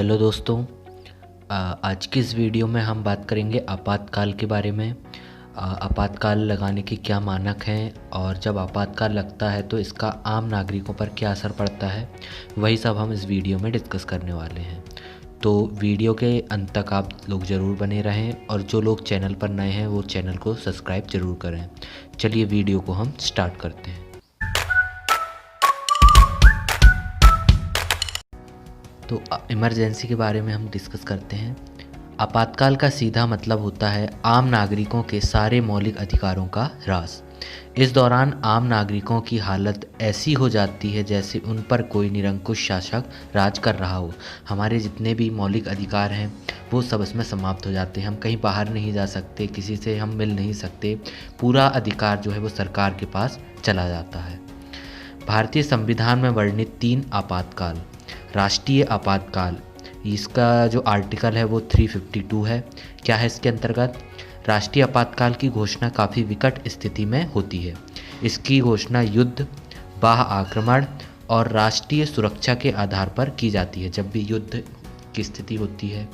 Hello दोस्तों। आज की इस वीडियो में हम बात करेंगे आपातकाल के बारे में। आपातकाल लगाने के क्या मानक हैं और जब आपातकाल लगता है तो इसका आम नागरिकों पर क्या असर पड़ता है, वही सब हम इस वीडियो में डिस्कस करने वाले हैं। तो वीडियो के अंत तक आप लोग ज़रूर बने रहें और जो लोग चैनल पर नए हैं वो चैनल को सब्सक्राइब ज़रूर करें। चलिए वीडियो को हम स्टार्ट करते हैं। तो इमरजेंसी के बारे में हम डिस्कस करते हैं। आपातकाल का सीधा मतलब होता है आम नागरिकों के सारे मौलिक अधिकारों का ह्रास। इस दौरान आम नागरिकों की हालत ऐसी हो जाती है जैसे उन पर कोई निरंकुश शासक राज कर रहा हो। हमारे जितने भी मौलिक अधिकार हैं वो सब इसमें समाप्त हो जाते हैं। हम कहीं बाहर नहीं जा सकते, किसी से हम मिल नहीं सकते। पूरा अधिकार जो है वो सरकार के पास चला जाता है। भारतीय संविधान में वर्णित 3 आपातकाल। राष्ट्रीय आपातकाल, इसका जो आर्टिकल है वो 352 है। क्या है इसके अंतर्गत? राष्ट्रीय आपातकाल की घोषणा काफ़ी विकट स्थिति में होती है। इसकी घोषणा युद्ध, बाह्य आक्रमण और राष्ट्रीय सुरक्षा के आधार पर की जाती है। जब भी युद्ध की स्थिति होती है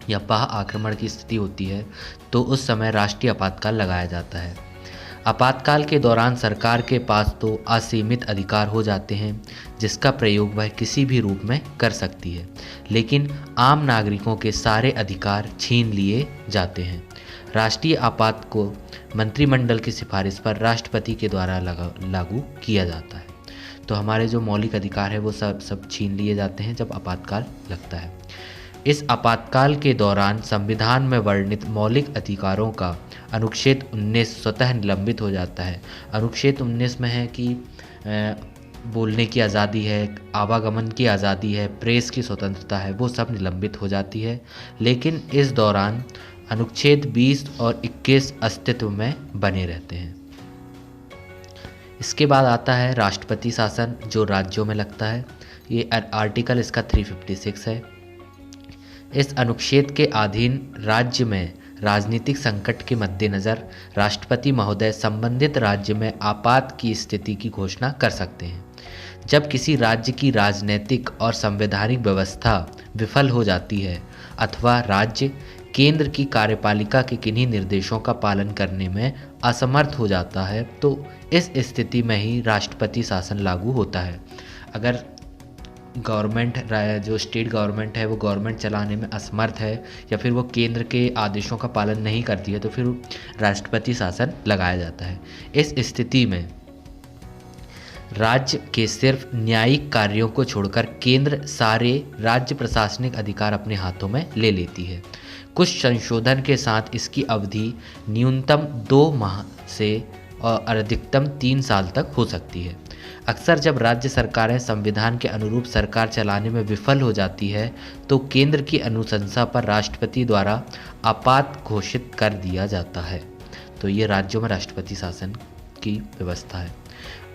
या बाह्य आक्रमण की स्थिति होती है तो उस समय राष्ट्रीय आपातकाल लगाया जाता है। आपातकाल के दौरान सरकार के पास तो असीमित अधिकार हो जाते हैं जिसका प्रयोग वह किसी भी रूप में कर सकती है, लेकिन आम नागरिकों के सारे अधिकार छीन लिए जाते हैं। राष्ट्रीय आपात को मंत्रिमंडल की सिफारिश पर राष्ट्रपति के द्वारा लागू किया जाता है। तो हमारे जो मौलिक अधिकार है वो सब छीन लिए जाते हैं जब आपातकाल लगता है। इस आपातकाल के दौरान संविधान में वर्णित मौलिक अधिकारों का अनुच्छेद 19 स्वतः निलंबित हो जाता है। अनुच्छेद 19 में है कि बोलने की आज़ादी है, आवागमन की आज़ादी है, प्रेस की स्वतंत्रता है, वो सब निलंबित हो जाती है। लेकिन इस दौरान अनुच्छेद 20 और 21 अस्तित्व में बने रहते हैं। इसके बाद आता है राष्ट्रपति शासन, जो राज्यों में लगता है। ये आर्टिकल इसका 356 है। इस अनुच्छेद के अधीन राज्य में राजनीतिक संकट के मद्देनज़र राष्ट्रपति महोदय संबंधित राज्य में आपात की स्थिति की घोषणा कर सकते हैं। जब किसी राज्य की राजनीतिक और संवैधानिक व्यवस्था विफल हो जाती है अथवा राज्य केंद्र की कार्यपालिका के किन्हीं निर्देशों का पालन करने में असमर्थ हो जाता है तो इस स्थिति में ही राष्ट्रपति शासन लागू होता है। अगर गवर्नमेंट, जो स्टेट गवर्नमेंट है वो गवर्नमेंट चलाने में असमर्थ है या फिर वो केंद्र के आदेशों का पालन नहीं करती है तो फिर राष्ट्रपति शासन लगाया जाता है। इस स्थिति में राज्य के सिर्फ न्यायिक कार्यों को छोड़कर केंद्र सारे राज्य प्रशासनिक अधिकार अपने हाथों में ले लेती है। कुछ संशोधन के साथ इसकी अवधि न्यूनतम 2 माह से और अधिकतम 3 साल तक हो सकती है। अक्सर जब राज्य सरकारें संविधान के अनुरूप सरकार चलाने में विफल हो जाती है तो केंद्र की अनुशंसा पर राष्ट्रपति द्वारा आपात घोषित कर दिया जाता है। तो ये राज्यों में राष्ट्रपति शासन की व्यवस्था है।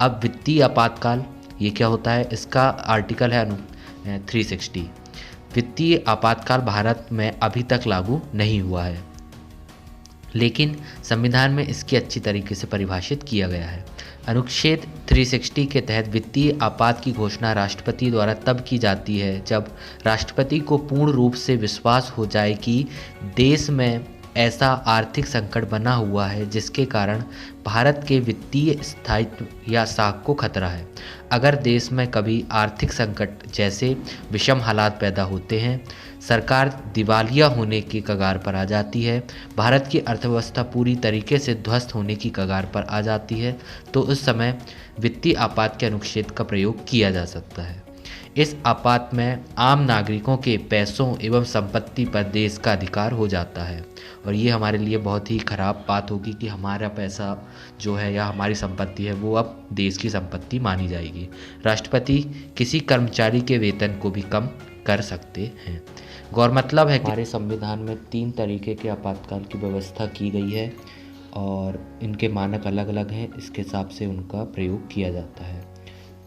अब वित्तीय आपातकाल, ये क्या होता है? इसका आर्टिकल है 360। वित्तीय आपातकाल भारत में अभी तक लागू नहीं हुआ है, लेकिन संविधान में इसकी अच्छी तरीके से परिभाषित किया गया है। अनुच्छेद 360 के तहत वित्तीय आपात की घोषणा राष्ट्रपति द्वारा तब की जाती है जब राष्ट्रपति को पूर्ण रूप से विश्वास हो जाए कि देश में ऐसा आर्थिक संकट बना हुआ है जिसके कारण भारत के वित्तीय स्थायित्व या साख को खतरा है। अगर देश में कभी आर्थिक संकट जैसे विषम हालात पैदा होते हैं, सरकार दिवालिया होने की कगार पर आ जाती है, भारत की अर्थव्यवस्था पूरी तरीके से ध्वस्त होने की कगार पर आ जाती है, तो उस समय वित्तीय आपात के अनुच्छेद का प्रयोग किया जा सकता है। इस आपात में आम नागरिकों के पैसों एवं संपत्ति पर देश का अधिकार हो जाता है और ये हमारे लिए बहुत ही ख़राब बात होगी कि हमारा पैसा जो है या हमारी संपत्ति है वो अब देश की संपत्ति मानी जाएगी। राष्ट्रपति किसी कर्मचारी के वेतन को भी कम कर सकते हैं। गौर मतलब है कि हमारे संविधान में 3 तरीके के आपातकाल की व्यवस्था की गई है और इनके मानक अलग अलग हैं, इसके हिसाब से उनका प्रयोग किया जाता है।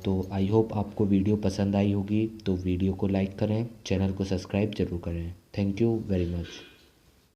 तो आई होप आपको वीडियो पसंद आई होगी, तो वीडियो को लाइक करें, चैनल को सब्सक्राइब जरूर करें। Thank you very much.